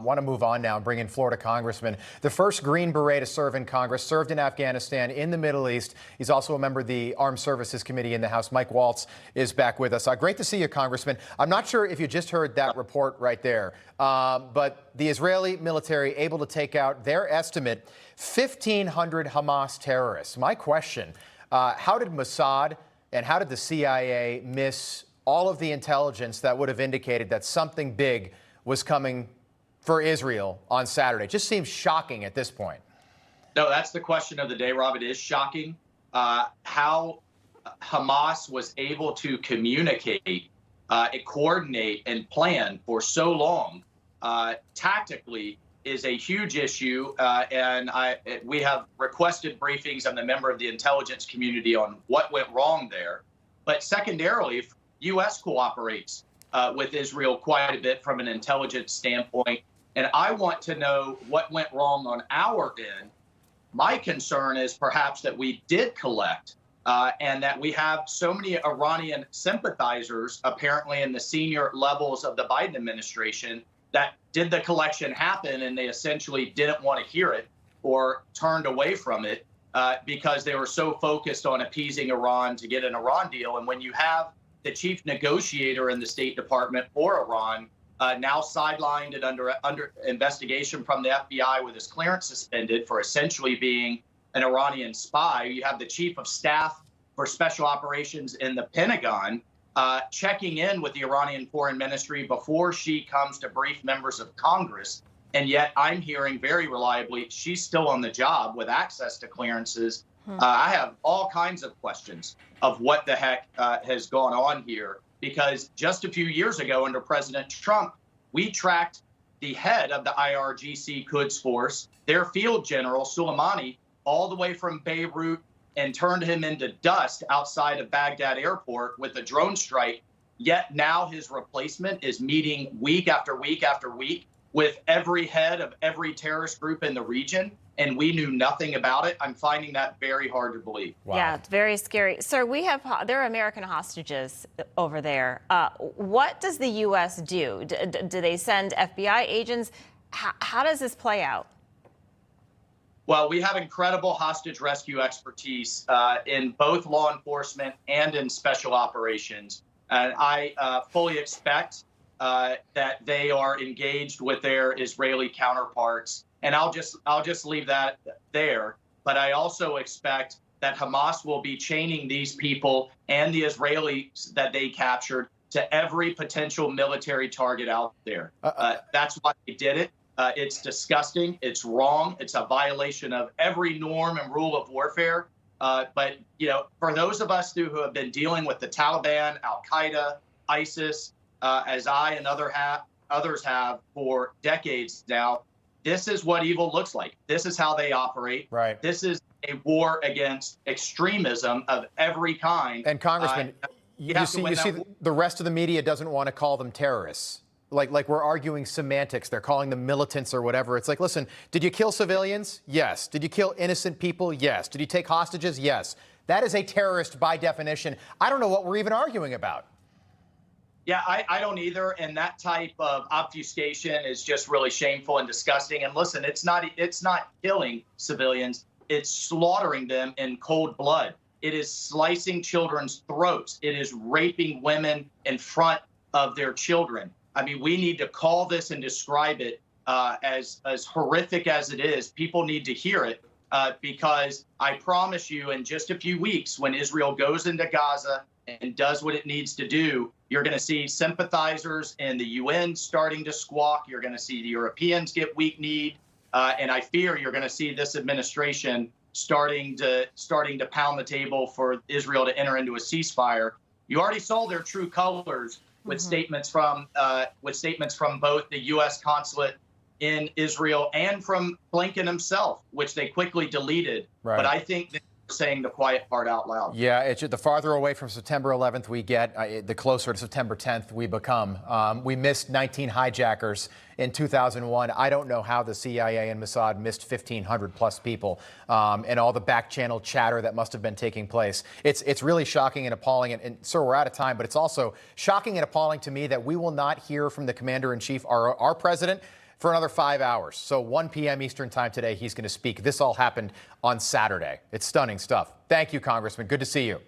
Want to move on now and bring in Florida Congressman, the first Green Beret to serve in Congress, served in Afghanistan, in the Middle East. He's also a member of the Armed Services Committee in the House. Mike Waltz is back with us. Great to see you, Congressman. I'm not sure if you just heard that report right there, but the Israeli military able to take out their estimate, 1,500 Hamas terrorists. My question, how did Mossad and how did the CIA miss all of the intelligence that would have indicated that something big was coming for Israel on Saturday? It just seems shocking at this point. No, that's the question of the day, Rob. It is shocking how Hamas was able to communicate, coordinate, and plan for so long. Tactically is a huge issue, and we have requested briefings. I'm a member of the intelligence community on what went wrong there. But secondarily, U.S. cooperates with Israel quite a bit from an intelligence standpoint. And I want to know what went wrong on our end. My concern is perhaps that we did collect and that we have so many Iranian sympathizers, apparently in the senior levels of the Biden administration, that did the collection happen and they essentially didn't want to hear it or turned away from it because they were so focused on appeasing Iran to get an Iran deal. And when you have the chief negotiator in the State Department for Iran now sidelined and under investigation from the FBI with his clearance suspended for essentially being an Iranian spy. You have the chief of staff for special operations in the Pentagon checking in with the Iranian foreign ministry before she comes to brief members of Congress. And yet I'm hearing very reliably she's still on the job with access to clearances. I have all kinds of questions of what the heck has gone on here. Because just a few years ago under President Trump, we tracked the head of the IRGC Quds Force, their field general, Soleimani, all the way from Beirut and turned him into dust outside of Baghdad airport with a drone strike. Yet now his replacement is meeting week after week after week with every head of every terrorist group in the region, and we knew nothing about it. I'm finding that very hard to believe. Wow. Yeah, it's very scary. Sir, there are American hostages over there. What does the U.S. do? Do they send FBI agents? How does this play out? Well, we have incredible hostage rescue expertise in both law enforcement and in special operations. And I fully expect that they are engaged with their Israeli counterparts. And I'll just leave that there. But I also expect that Hamas will be chaining these people and the Israelis that they captured to every potential military target out there. That's why they did it. It's disgusting. It's wrong. It's a violation of every norm and rule of warfare. But, you know, for those of us who have been dealing with the Taliban, Al-Qaeda, ISIS, as I and others have for decades now, this is what evil looks like. This is how they operate. Right. This is a war against extremism of every kind. And Congressman, you see the rest of the media doesn't want to call them terrorists. Like we're arguing semantics. They're calling them militants or whatever. It's like, listen, did you kill civilians? Yes. Did you kill innocent people? Yes. Did you take hostages? Yes. That is a terrorist by definition. I don't know what we're even arguing about. Yeah, I don't either. And that type of obfuscation is just really shameful and disgusting. And listen, it's not killing civilians. It's slaughtering them in cold blood. It is slicing children's throats. It is raping women in front of their children. I mean, we need to call this and describe it as horrific as it is. People need to hear it because I promise you in just a few weeks, when Israel goes into Gaza and does what it needs to do, you're going to see sympathizers in the UN starting to squawk. You're going to see the Europeans get weak-kneed. And I fear you're going to see this administration starting to pound the table for Israel to enter into a ceasefire. You already saw their true colors with statements from both the U.S. consulate in Israel and from Blinken himself, which they quickly deleted. Right. But I think they're saying the quiet part out loud. Yeah, it's the farther away from September 11th we get, the closer to September 10th we become. We missed 19 hijackers in 2001. I don't know how the CIA and Mossad missed 1,500 plus people and all the back channel chatter that must have been taking place. It's really shocking and appalling. And sir, we're out of time, but it's also shocking and appalling to me that we will not hear from the commander-in-chief, our president, for another 5 hours. So 1 p.m. Eastern time today, he's going to speak. This all happened on Saturday. It's stunning stuff. Thank you, Congressman. Good to see you.